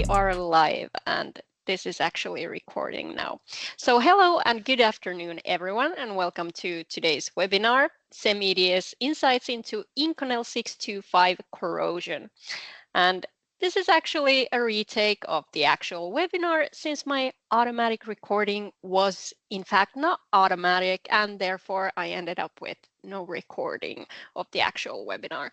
we are live, and this is actually recording now. So hello and good afternoon, everyone, and welcome to today's webinar, SEM-EDS Insights into Inconel 625 Corrosion. And this is actually a retake of the actual webinar since my automatic recording was in fact not automatic, and therefore I ended up with no recording of the actual webinar.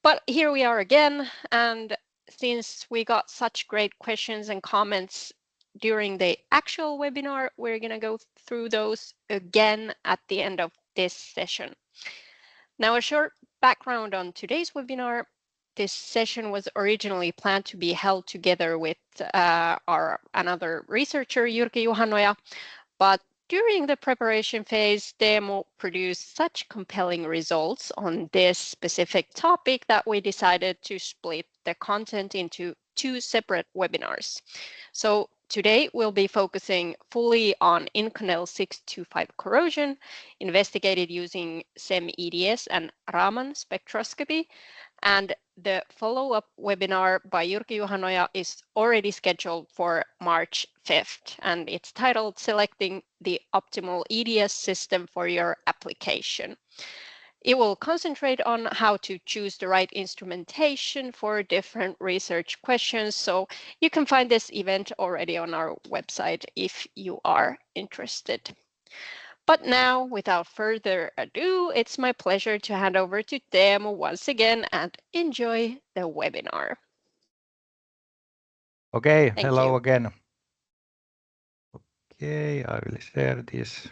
But here we are again, and since we got such great questions and comments during the actual webinar, we're going to go through those again at the end of this session. Now, a short background on today's webinar. This session was originally planned to be held together with another researcher, Jyrki Juhanoja, but during the preparation phase, Teemu produced such compelling results on this specific topic that we decided to split the content into two separate webinars. So today we'll be focusing fully on Inconel 625 corrosion, investigated using SEM-EDS and Raman spectroscopy. And the follow-up webinar by Jyrki Juhanoja is already scheduled for March 5th, and it's titled Selecting the Optimal EDS System for Your Application. It will concentrate on how to choose the right instrumentation for different research questions, so you can find this event already on our website if you are interested. But now, without further ado, it's my pleasure to hand over to Teemu once again and enjoy the webinar. Okay, Thank hello you. again. Okay, I will share this.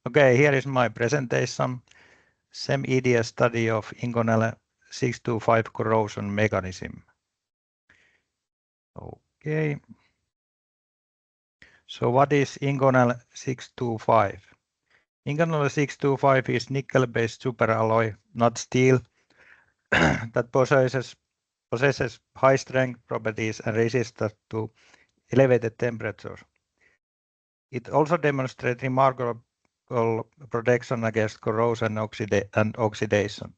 Okay, here is my presentation, SEM-EDS study of Inconel 625 corrosion mechanism. Okay. So what is Inconel 625? Inconel 625 is nickel-based superalloy, not steel, that possesses high strength properties and resistance to elevated temperatures. It also demonstrates remarkable protection against corrosion and oxidation.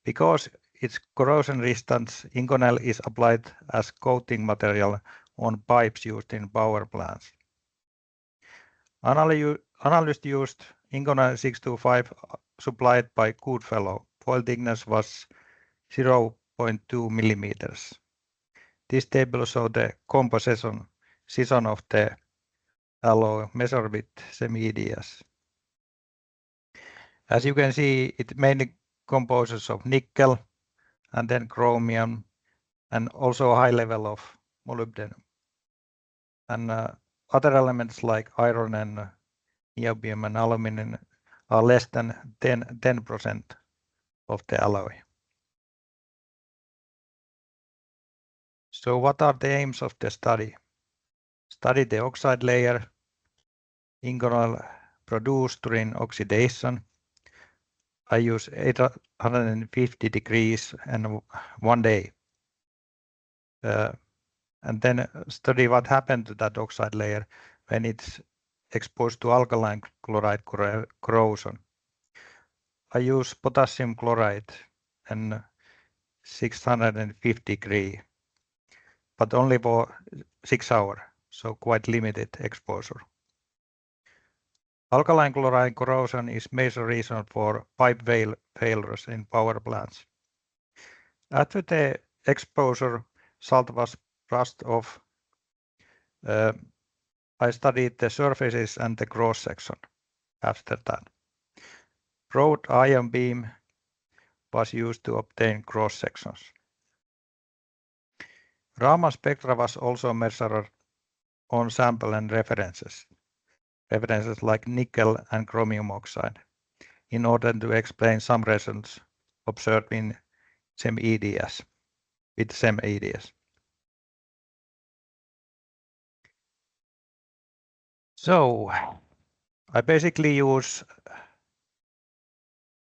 Because its corrosion resistance, Inconel is applied as coating material on pipes used in power plants. Analysts used Inconel 625 supplied by Goodfellow. Foil thickness was 0.2 millimeters. This table shows the composition of the alloy measured with SEM-EDS. As you can see, it mainly composes of nickel and then chromium and also a high level of molybdenum. And other elements like iron and niobium and aluminum are less than 10% of the alloy. So what are the aims of the study? Study the oxide layer Inconel produced during oxidation. I use 850 degrees and 1 day. And then study what happened to that oxide layer when it's exposed to alkaline chloride corrosion. I use potassium chloride and 650 degrees, but only for 6 hours, so quite limited exposure. Alkaline chloride corrosion is major reason for pipe failures in power plants. After the exposure, salt was brushed off. I studied the surfaces and the cross section after that. Broad ion beam was used to obtain cross sections. Raman spectra was also measured on sample and references like nickel and chromium oxide, in order to explain some results observed in SEM-EDS, with SEM-EDS. So I basically use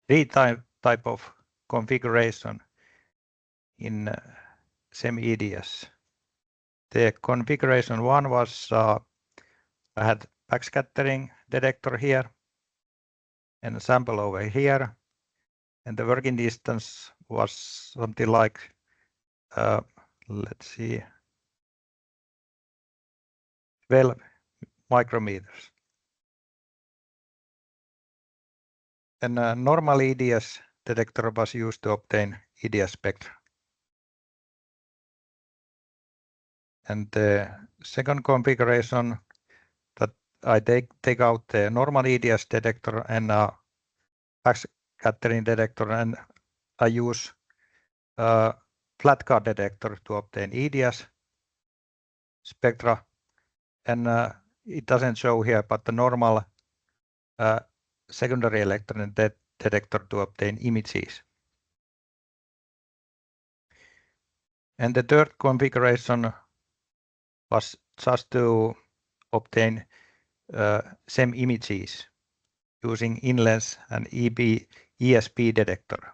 three type of configuration in SEM-EDS. The configuration one was I had backscattering detector here and a sample over here, and the working distance was something like let's see, 12 micrometers. And a normal EDS detector was used to obtain EDS spectra. And the second configuration that I take out the normal EDS detector and a backscattering detector, and I use a flat card detector to obtain EDS spectra. And it doesn't show here, but the normal secondary electron detector to obtain images. And the third configuration was just to obtain SEM images using InLens and ESP detector.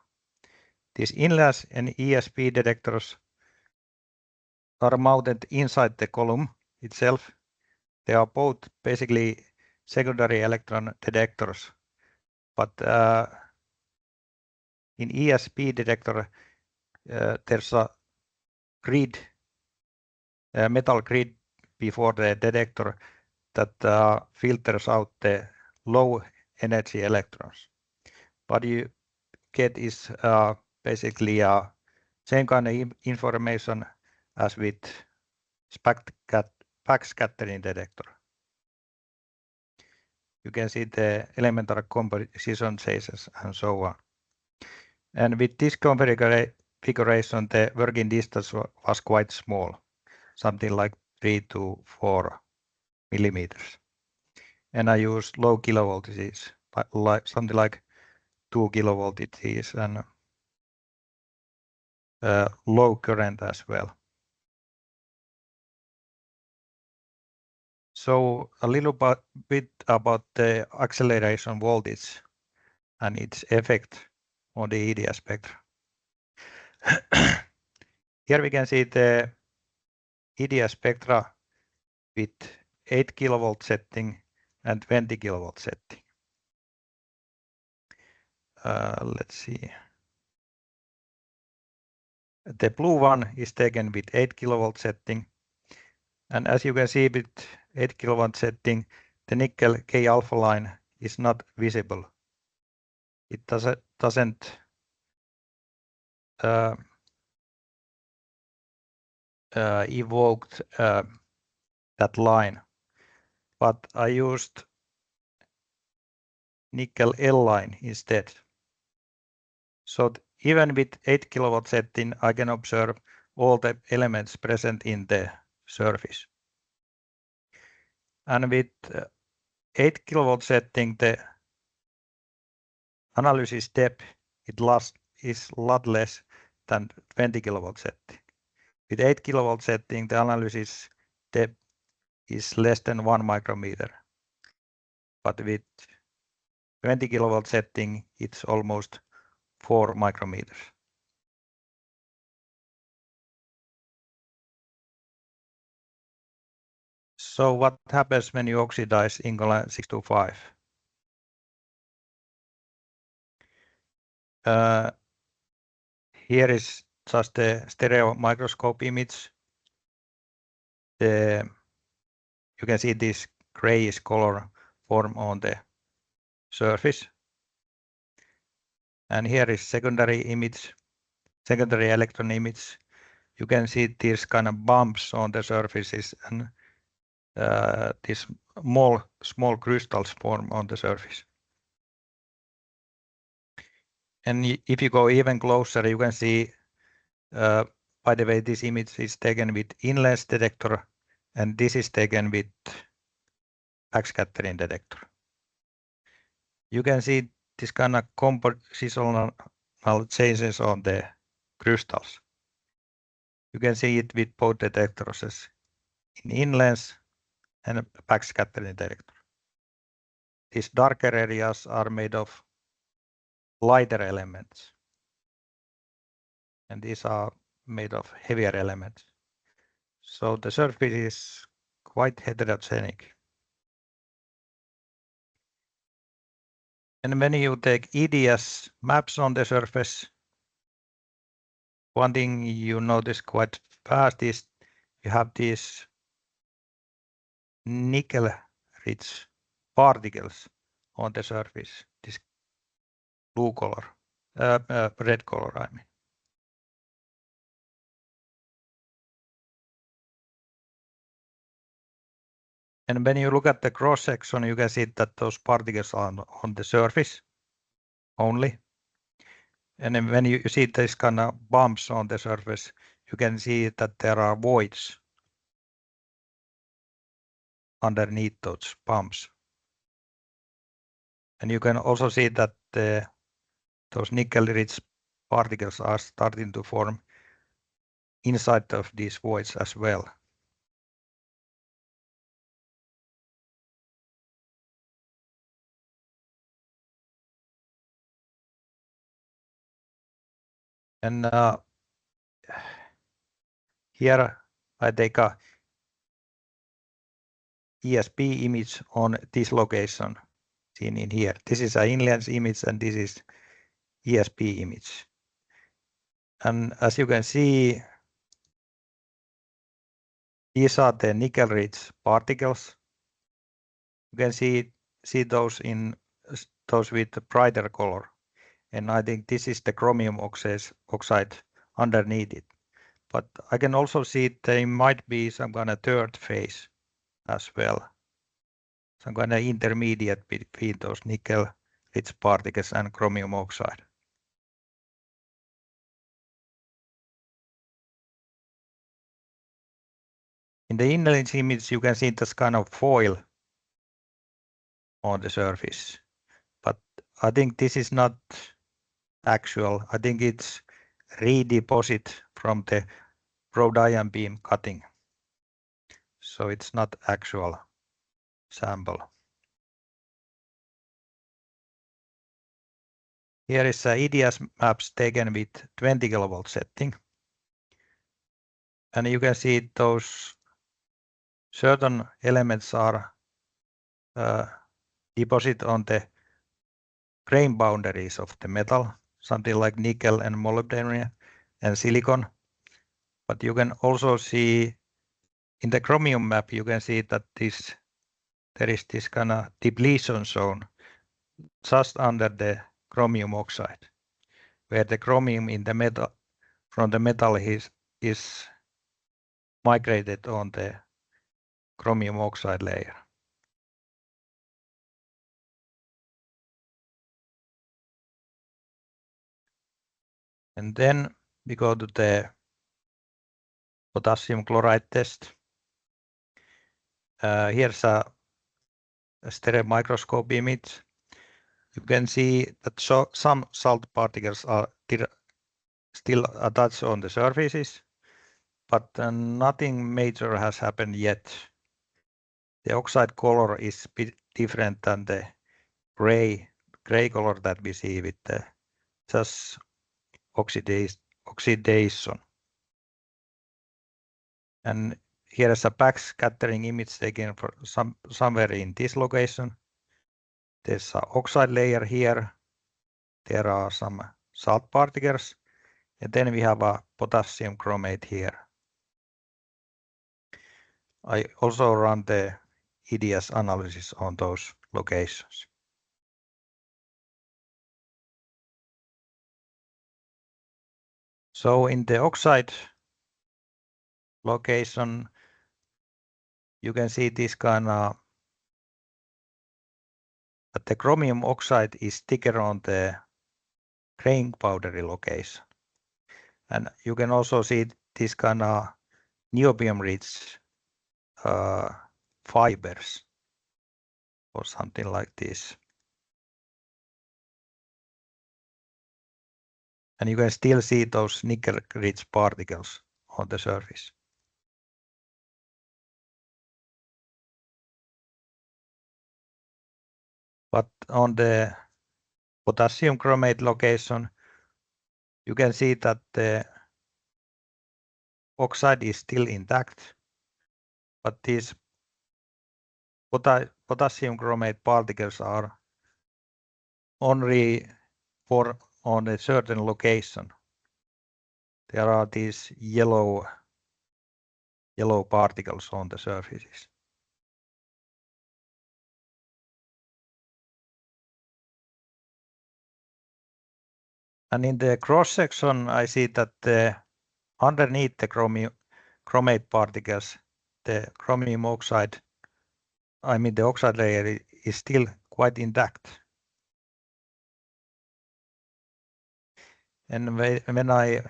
These InLens and ESP detectors are mounted inside the column itself. They are both basically secondary electron detectors, but in ESP detector there's a grid, a metal grid before the detector that filters out the low energy electrons. What you get is basically same kind of information as with backscattering detector. You can see the elementary composition sizes and so on. And with this configuration, the working distance was quite small, something like 3 to 4 millimeters. And I use low kilovoltages, something like 2 kilovoltages, and low current as well. So a little bit about the acceleration voltage and its effect on the EDS spectra. Here we can see the EDS spectra with 8 kilovolt setting and 20 kilovolt setting. Let's see. The blue one is taken with 8 kilovolt setting, and as you can see with 8 kilovolt setting, the nickel K alpha line is not visible. It doesn't evoked that line, but I used nickel L line instead. So even with 8 kilovolt setting, I can observe all the elements present in the surface. And with 8 kilovolt setting, the analysis depth is a lot less than 20 kilovolt setting. With 8 kilovolt setting, the analysis depth is less than 1 micrometer. But with 20 kilovolt setting, it's almost 4 micrometers. So what happens when you oxidize Inconel 625? Here is just the stereo microscope image. You can see this grayish color form on the surface. And here is secondary image, secondary electron image. You can see these kind of bumps on the surfaces, and these small crystals form on the surface. And if you go even closer, you can see, by the way, this image is taken with InLens detector, and this is taken with backscattering detector. You can see this kind of compositional changes on the crystals. You can see it with both detectors as in InLens and backscattering detector. These darker areas are made of lighter elements, and these are made of heavier elements. So the surface is quite heterogenic. And when you take EDS maps on the surface, one thing you notice quite fast is you have these nickel-rich particles on the surface, this blue color, red color, I mean. And when you look at the cross section, you can see that those particles are on the surface only. And then when you see this kind of bumps on the surface, you can see that there are voids underneath those bumps. And you can also see that those nickel-rich particles are starting to form inside of these voids as well. And here I take a ESP image on this location seen in here. This is an in-lens image and this is ESP image. And as you can see, these are the nickel-rich particles. You can see those in those with the brighter color. And I think this is the chromium oxide underneath it. But I can also see there might be some kind of third phase as well. Some kind of intermediate between those nickel-rich particles and chromium oxide. In the in-lens image, you can see this kind of foil on the surface. But I think this is not actual. I think it's redeposit from the broad ion beam cutting. So it's not actual sample. Here is EDS maps taken with 20 kilovolt setting. And you can see those certain elements are deposit on the grain boundaries of the metal, something like nickel and molybdenum and silicon. But you can also see in the chromium map, you can see that there is this kind of depletion zone just under the chromium oxide, where the chromium in the metal from the metal is migrated on the chromium oxide layer. And then we go to the potassium chloride test. Here's a stereo microscope image. You can see that some salt particles are still attached on the surfaces, but nothing major has happened yet. The oxide color is a bit different than the gray color that we see with the just oxidation. And here is a backscattering image taken for somewhere in this location. There's an oxide layer here. There are some salt particles, and then we have a potassium chromate here. I also run the EDS analysis on those locations. So in the oxide location, you can see this kind of that the chromium oxide is thicker on the grain powdery location. And you can also see this kind of niobium-rich fibers or something like this. And you can still see those nickel-rich particles on the surface. But on the potassium chromate location, you can see that the oxide is still intact, but these potassium chromate particles are only on a certain location. There are these yellow particles on the surfaces. And in the cross section, I see that underneath the chromate particles, the chromium oxide, the oxide layer is still quite intact. And when I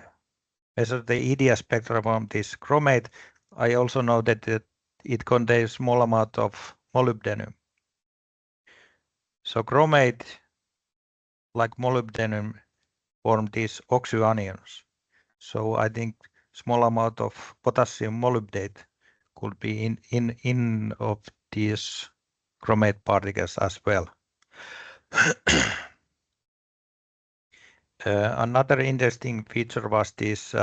measure the EDS spectrum from this chromate, I also know that it contains small amount of molybdenum. So chromate, like molybdenum, form these oxyanions. So I think small amount of potassium molybdate could be in of these chromate particles as well. Another interesting feature was this.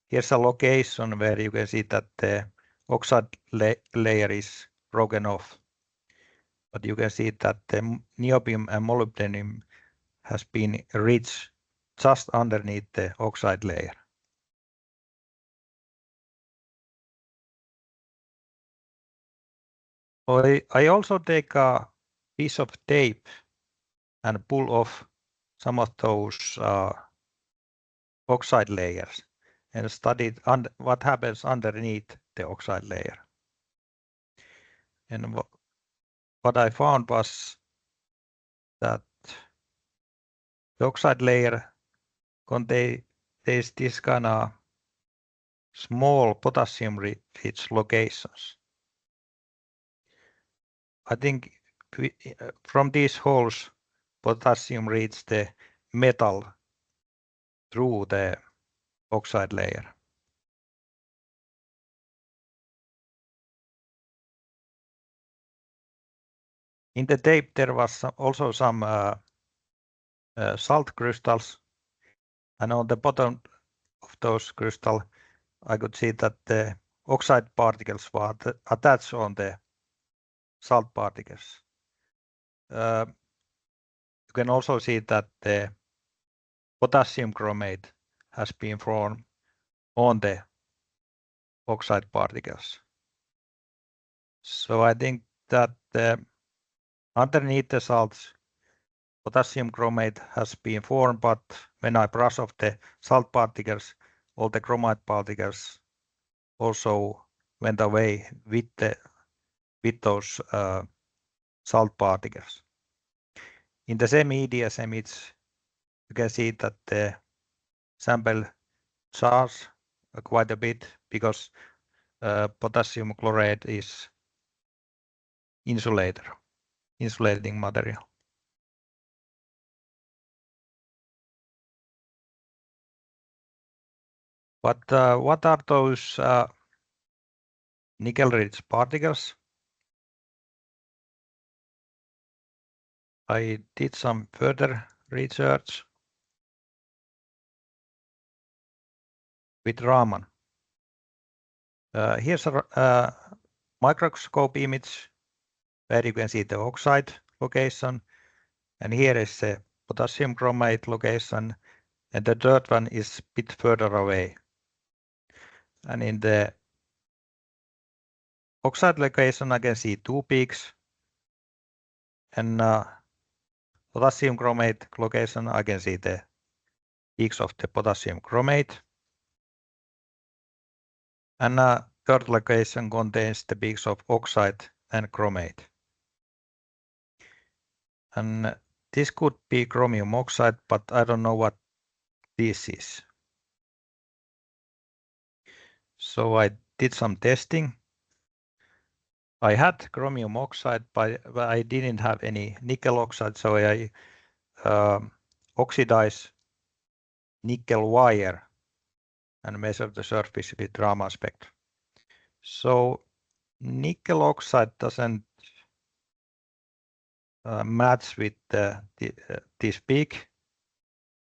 Here's a location where you can see that the oxide layer is broken off, but you can see that the niobium and molybdenum has been reached just underneath the oxide layer. I also take a piece of tape and pull off some of those oxide layers and study what happens underneath the oxide layer. And what I found was that the oxide layer contains this kind of small potassium-rich locations. I think from these holes, potassium reaches the metal through the oxide layer. In the tape, there was also some salt crystals, and on the bottom of those crystals, I could see that the oxide particles were attached on the salt particles. You can also see that the potassium chromate has been formed on the oxide particles. So I think that underneath the salts, potassium chromate has been formed, but when I brush off the salt particles, all the chromate particles also went away with those salt particles. In the same EDS image, you can see that the sample charge quite a bit because potassium chloride is insulating material. But what are those nickel-rich particles? I did some further research with Raman. Here's a microscope image where you can see the oxide location, and here is the potassium chromate location, and the third one is a bit further away. And in the oxide location, I can see two peaks, and potassium chromate location, I can see the peaks of the potassium chromate. And third location contains the peaks of oxide and chromate. And this could be chromium oxide, but I don't know what this is. So I did some testing. I had chromium oxide, but I didn't have any nickel oxide, so I oxidize nickel wire and measure the surface with Raman spectrum. So nickel oxide doesn't match with this peak,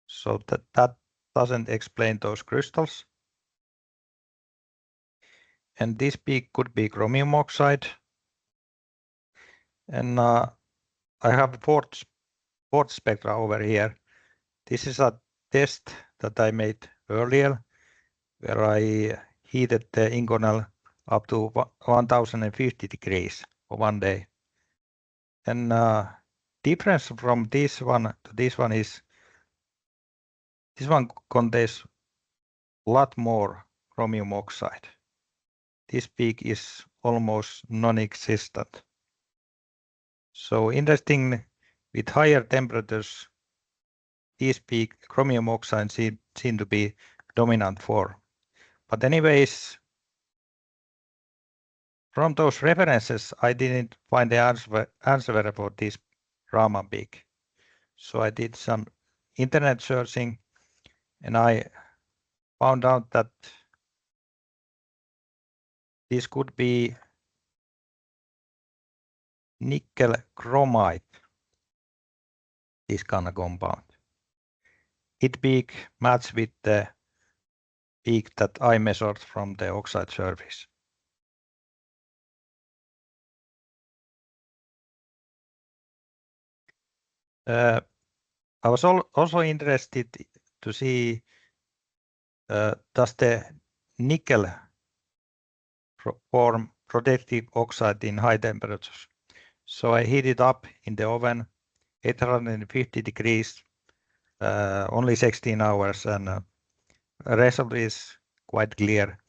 so that doesn't explain those crystals. And this peak could be chromium oxide. And I have quartz spectra over here. This is a test that I made earlier, where I heated the Inconel up to 1050 degrees for one day. And difference from this one to this one is this one contains a lot more chromium oxide. This peak is almost non-existent. So interesting, with higher temperatures, these peak chromium oxide seem to be dominant for. But anyways, from those references, I didn't find the answer for this Raman peak. So I did some internet searching, and I found out that this could be nickel chromite, this kind of compound. Its peak matches with the peak that I measured from the oxide surface. I was also interested to see does the nickel form protective oxide in high temperatures. So I heat it up in the oven, 850 degrees, only 16 hours, and the result is quite clear.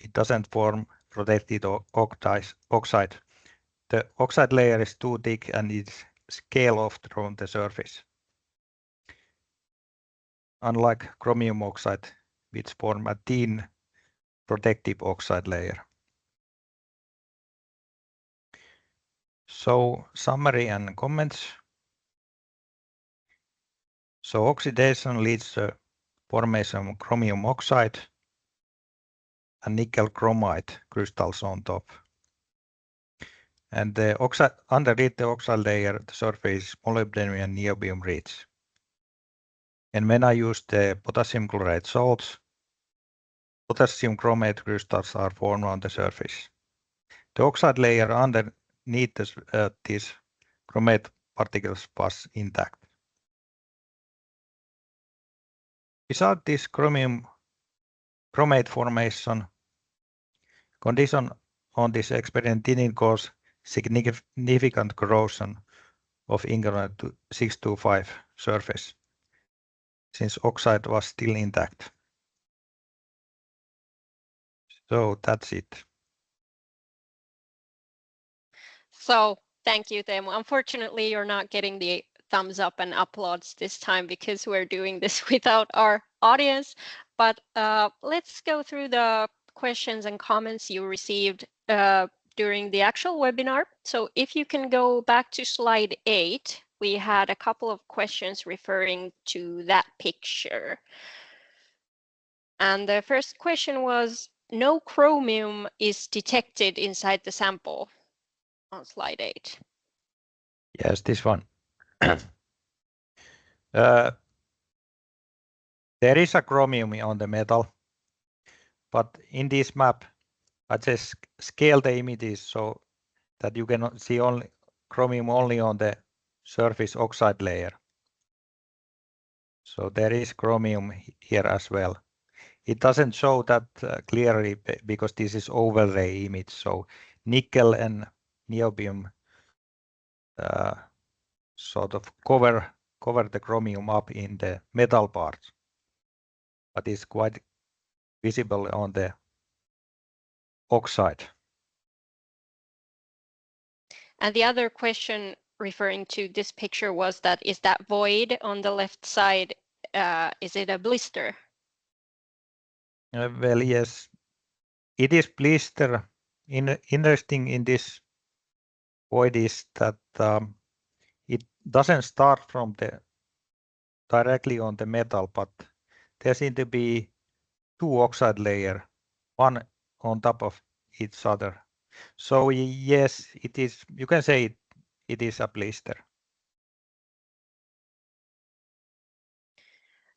It doesn't form protected oxide. The oxide layer is too thick and it's scale off from the surface. Unlike chromium oxide, which form a thin protective oxide layer. So summary and comments. So oxidation leads to formation of chromium oxide and nickel chromite crystals on top. And the oxide underneath the oxide layer, the surface is molybdenum and niobium rich. And when I use the potassium chloride salts, potassium chromate crystals are formed on the surface. The oxide layer underneath these chromate particles was intact. Without this chromium chromate formation, condition on this experiment didn't cause significant corrosion of Inconel 625 surface, since oxide was still intact. So that's it. So thank you, Teemu. Unfortunately, you're not getting the thumbs up and applauds this time because we're doing this without our audience. But let's go through the questions and comments you received during the actual webinar. So if you can go back to slide 8, we had a couple of questions referring to that picture. And the first question was, no chromium is detected inside the sample on slide 8. Yes, this one. There is a chromium on the metal, but in this map, I just scale the images so that you can see only chromium only on the surface oxide layer. So there is chromium here as well. It doesn't show that clearly because this is overlay image. So nickel and niobium sort of cover the chromium up in the metal parts, but it's quite visible on the oxide. And the other question referring to this picture was that, is that void on the left side, is it a blister? Well, yes, it is blister. Interesting in this void is that it doesn't start from directly on the metal, but there seem to be two oxide layers, one on top of each other. So yes, it is. You can say it is a blister.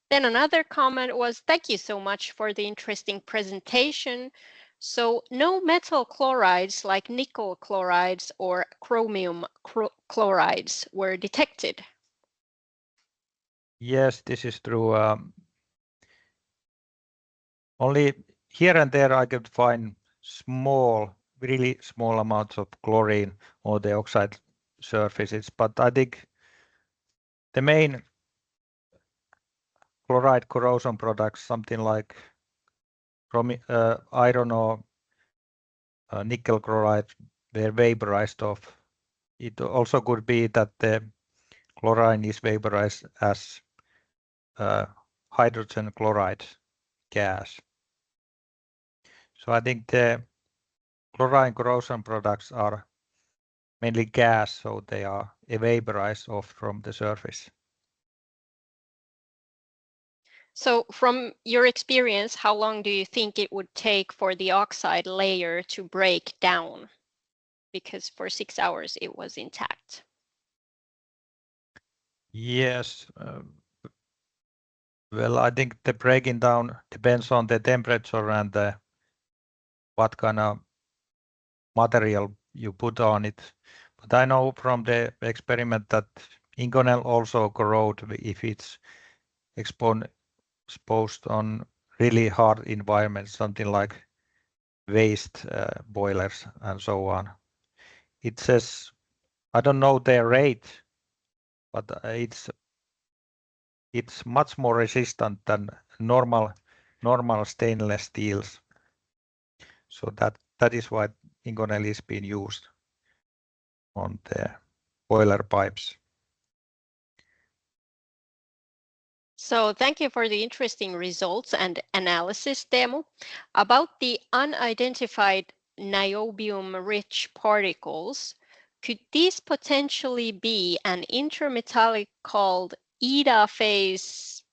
Then another comment was, thank you so much for the interesting presentation. So no metal chlorides like nickel chlorides or chromium chlorides were detected. Yes, this is true. Only here and there I could find really small amounts of chlorine on the oxide surfaces, but I think the main chloride corrosion products, something like iron or nickel chloride, were vaporized off. It also could be that the chlorine is vaporized as hydrogen chloride gas. So I think the chlorine corrosion products are mainly gas, so they are vaporized off from the surface. So from your experience, how long do you think it would take for the oxide layer to break down? Because for 6 hours it was intact. Yes, well, I think the breaking down depends on the temperature and what kind of material you put on it. But I know from the experiment that Inconel also corrode if it's exposed on really hard environments, something like waste boilers and so on. It says, I don't know their rate, but it's much more resistant than normal stainless steels. So that is why Inconel is being used on the boiler pipes. So thank you for the interesting results and analysis, Teemu. About the unidentified niobium-rich particles, could these potentially be an intermetallic called EDA phase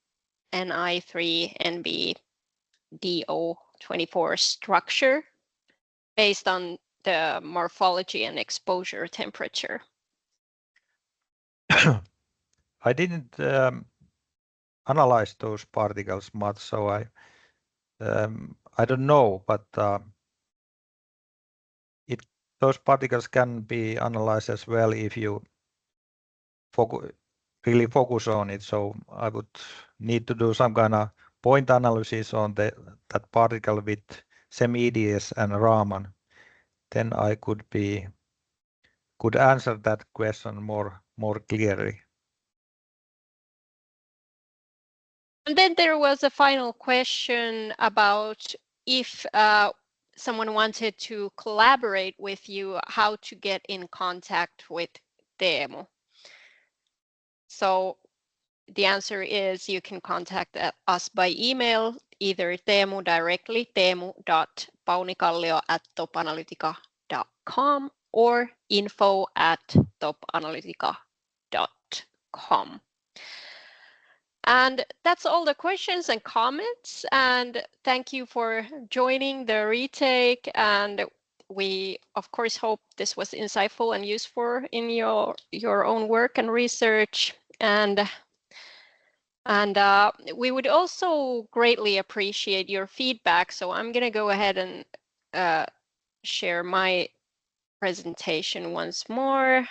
Ni3NbDO24 structure based on the morphology and exposure temperature? I didn't analyze those particles much, so I don't know, but those particles can be analyzed as well if you really focus on it. So I would need to do some kind of point analysis on that particle with SEM-EDS and Raman. Then I could answer that question more clearly. And then there was a final question about if someone wanted to collaborate with you, how to get in contact with Teemu. So the answer is you can contact us by email, either Teemu directly, teemu.paunikallio@topanalytica.com or info@topanalytica.com. And that's all the questions and comments. And thank you for joining the retake. And we, of course, hope this was insightful and useful in your own work and research. And we would also greatly appreciate your feedback. So I'm going to go ahead and share my presentation once more,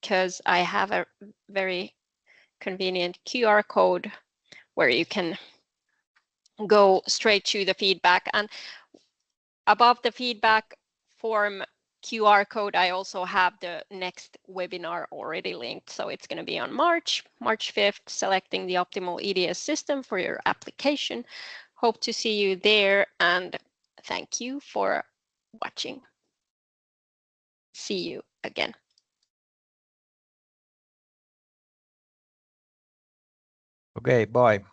because I have a very convenient QR code where you can go straight to the feedback. And above the feedback form QR code, I also have the next webinar already linked. So it's going to be on March 5th, selecting the optimal EDS system for your application. Hope to see you there, and thank you for watching. See you again. Okay, bye.